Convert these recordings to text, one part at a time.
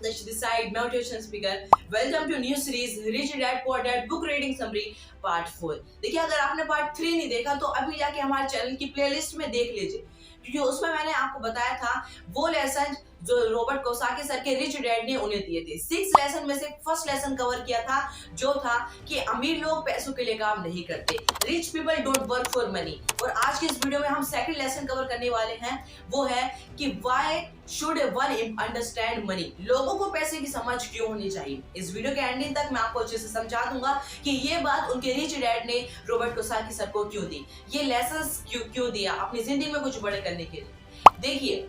This side motivation speaker. Welcome to new series Rich Dad Poor Dad Book Reading Summary Part 4. देखिए, अगर आपने Part 3 नहीं देखा तो अभी जाके हमारे चैनल की प्लेलिस्ट में देख लीजिए, क्योंकि उसमें मैंने आपको बताया था वो लेसन जो रॉबर्ट कोसाकी सर के रिच डैड ने उन्हें दिए थे। 6 लेसन में से फर्स्ट लेसन कवर किया था, जो था कि अमीर लोग पैसों के लिए काम नहीं करते, rich people don't work for money. और आज के इस वीडियो में हम सेकंड लेसन कवर करने वाले हैं, वो है कि why should one understand money, लोगों को पैसे की समझ क्यों होनी चाहिए। इस वीडियो के एंडिंग तक मैं आपको अच्छे से समझा दूंगा कि ये बात उनके रिच डैड ने रॉबर्ट कोसाकी सर को क्यों दी, ये लेसन्स क्यों दिया अपनी जिंदगी में कुछ बड़े करने के लिए। देखिए,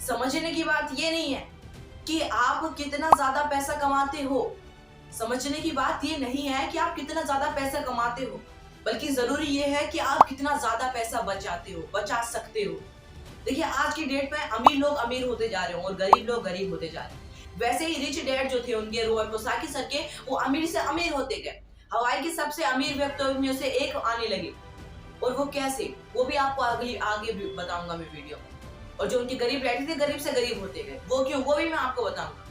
समझने की बात ये नहीं है कि आप कितना ज्यादा पैसा कमाते हो, समझने की बात ये नहीं है कि आप कितना ज्यादा पैसा कमाते हो, बल्कि जरूरी ये है कि आप कितना ज्यादा पैसा बचा सकते हो। देखिए, आज की डेट में अमीर लोग अमीर होते जा रहे हैं और गरीब लोग गरीब होते जा रहे हैं। वैसे ही रिच डैड जो थे उनके रॉबर्ट कोसाकी सर के, वो अमीर से अमीर होते गए, हवाई के सबसे अमीर व्यक्तियों में से एक आने लगे। और वो कैसे, वो भी आपको आगे भी बताऊंगा मैं वीडियो में। और जो उनके गरीब डैडी थे, गरीब से गरीब होते गए, वो क्यों, वो भी मैं आपको बताऊंगा।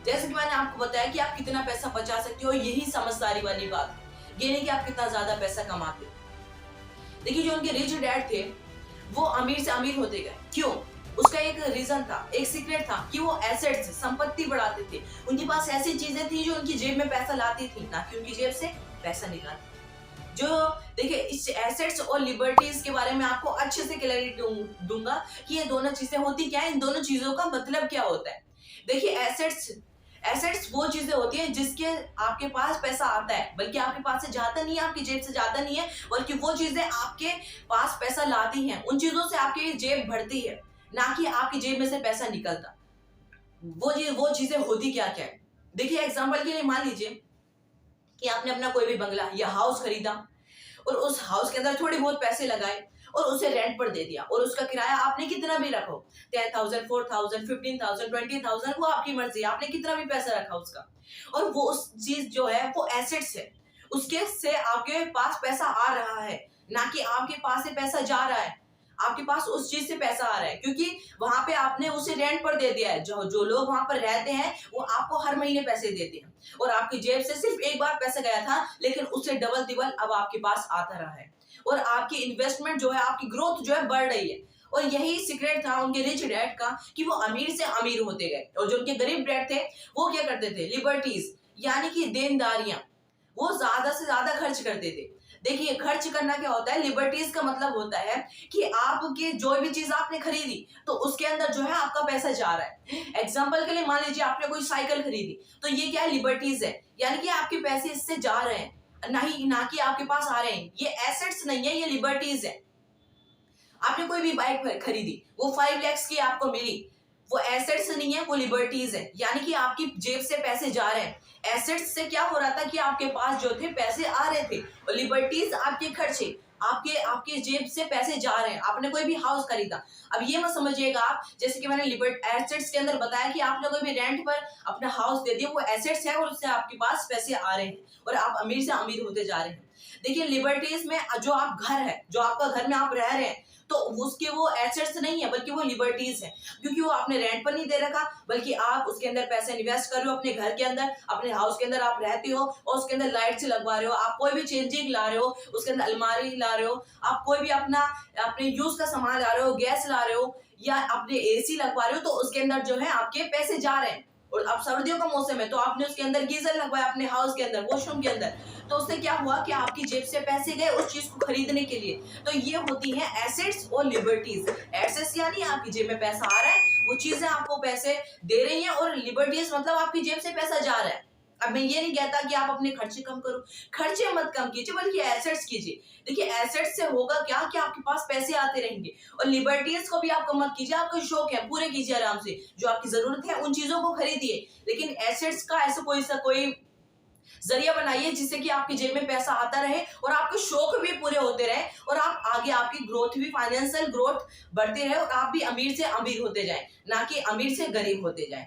जैसे कि मैंने आपको बताया कि आप कितना पैसा बचा सकते हो, यही समझदारी वाली बात है, ये नहीं कि आप कितना ज्यादा पैसा कमाते हो। देखिए, जो उनके रिच डैड थे वो अमीर से अमीर होते गए, क्यों? उसका एक रीजन था, एक सीक्रेट था कि वो एसेट्स, संपत्ति बढ़ाते थे। उनके पास ऐसी चीजें थी जो उनकी जेब में पैसा लाती थी, ना कि उनकी जेब से पैसा निकालती। जो देखिए, इस एसेट्स और लिबर्टीज के बारे में आपको अच्छे से क्लैरिटी दूंगा कि ये दोनों चीजें होती क्या है, इन दोनों चीजों का मतलब क्या होता है। देखिए, एसेट्स वो चीजें होती हैं जिसके आपके पास पैसा आता है, बल्कि आपके पास से जाता नहीं है, आपकी जेब से जाता नहीं है, बल्कि वो चीजें आपके पास पैसा लाती हैं। उन चीजों से आपकी जेब भरती है, ना कि आपकी जेब में से पैसा निकलता। वो चीजें होती क्या क्या है। देखिए, एग्जांपल के लिए मान लीजिए कि आपने अपना कोई भी बंगला या हाउस खरीदा और उस हाउस के अंदर थोड़े बहुत पैसे लगाए और उसे रेंट पर दे दिया, और उसका किराया आपने कितना भी रखो, 10,000, 4,000, 15,000, 20,000, वो आपकी मर्जी, आपने कितना भी पैसा रखा उसका, और वो उस चीज जो है वो एसेट्स है, उसके से आपके पास पैसा आ रहा है, ना कि आपके पास से पैसा जा रहा है। आपके पास उस चीज से पैसा आ रहा है क्योंकि वहां पे आपने उसे रेंट पर दे दिया है। जो लोग वहां पर रहते हैं वो आपको हर महीने पैसे देते हैं, और आपकी जेब से सिर्फ एक बार पैसा गया था, लेकिन उससे डबल तिबल अब आपके पास आता रहा है, और आपकी इन्वेस्टमेंट जो है, आपकी ग्रोथ जो है बढ़ रही है। और यही सीक्रेट था उनके रिच डैड का कि वो अमीर से अमीर होते गए। और जो उनके गरीब डैड थे वो क्या करते थे, लिबर्टीज यानी कि देनदारियां, वो ज्यादा से ज्यादा खर्च करते थे। देखिए, खर्च करना क्या होता है, लिबर्टीज का मतलब होता है कि आपके जो भी चीज आपने खरीदी तो उसके अंदर जो है आपका पैसा जा रहा है। एग्जांपल के लिए मान लीजिए आपने कोई साइकिल खरीदी, तो ये क्या है, लिबर्टीज है, यानी कि आपके पैसे इससे जा रहे हैं, ना कि आपके पास आ रहे हैं। ये एसेट्स नहीं है, ये लिबर्टीज है। आपने कोई भी बाइक खरीदी, वो 5 लाख की आपको मिली, वो एसेट्स नहीं है, वो लिबर्टीज है, यानी कि आपकी जेब से पैसे जा रहे हैं। एसेट्स से क्या हो रहा था कि आपके पास जो थे पैसे आ रहे थे, और लिबर्टीज आपके खर्चे, आपके जेब से पैसे जा रहे हैं। आपने कोई भी हाउस खरीदा, अब ये मत समझिएगा आप, जैसे कि मैंने एसेट्स के अंदर बताया कि आपने कोई भी रेंट पर अपना हाउस दे दिया, वो एसेट्स है और उससे आपके पास पैसे आ रहे हैं और आप अमीर से अमीर होते जा रहे हैं। देखिए, लिबर्टीज में जो आप घर है, जो आपका घर में आप रह रहे हैं, तो उसके वो एसेट्स नहीं है, बल्कि वो लिबर्टीज है, क्योंकि वो आपने रेंट पर नहीं दे रखा, बल्कि आप उसके अंदर पैसे इन्वेस्ट कर रहे हो। अपने घर के अंदर, अपने हाउस के अंदर आप रहते हो और उसके अंदर लाइट्स लगवा रहे हो, आप कोई भी चेंजिंग ला रहे हो, उसके अंदर अलमारी ला रहे हो, आप कोई भी अपने यूज का सामान ला रहे हो, गैस ला रहे हो या अपने एसी लगवा रहे हो, तो उसके अंदर जो है आपके पैसे जा रहे हैं। और अब सर्दियों का मौसम है तो आपने उसके अंदर गीजर लगवाया अपने हाउस के अंदर, वॉशरूम के अंदर, तो उससे क्या हुआ कि आपकी जेब से पैसे गए उस चीज को खरीदने के लिए। तो ये होती है एसेट्स और लिबर्टीज। एसेट्स यानी आपकी जेब में पैसा आ रहा है, वो चीजें आपको पैसे दे रही हैं, और लिबर्टीज मतलब आपकी जेब से पैसा जा रहा है। अब मैं ये नहीं कहता कि आप अपने खर्चे कम करो, खर्चे मत कम कीजिए, बल्कि एसेट्स कीजिए। देखिए, एसेट्स से होगा क्या कि आपके पास पैसे आते रहेंगे, और लिबर्टीज को भी आप कम मत कीजिए। आपको शौक है, पूरे कीजिए आराम से, जो आपकी जरूरत है उन चीजों को खरीदिए, लेकिन एसेट्स का ऐसा कोई जरिया बनाइए जिससे कि आपकी जेब में पैसा आता रहे और आपके शौक भी पूरे होते रहे, और आप आगे आपकी ग्रोथ भी, फाइनेंशियल ग्रोथ बढ़ती रहे, और आप भी अमीर से अमीर होते जाएं, ना कि अमीर से गरीब होते जाएं।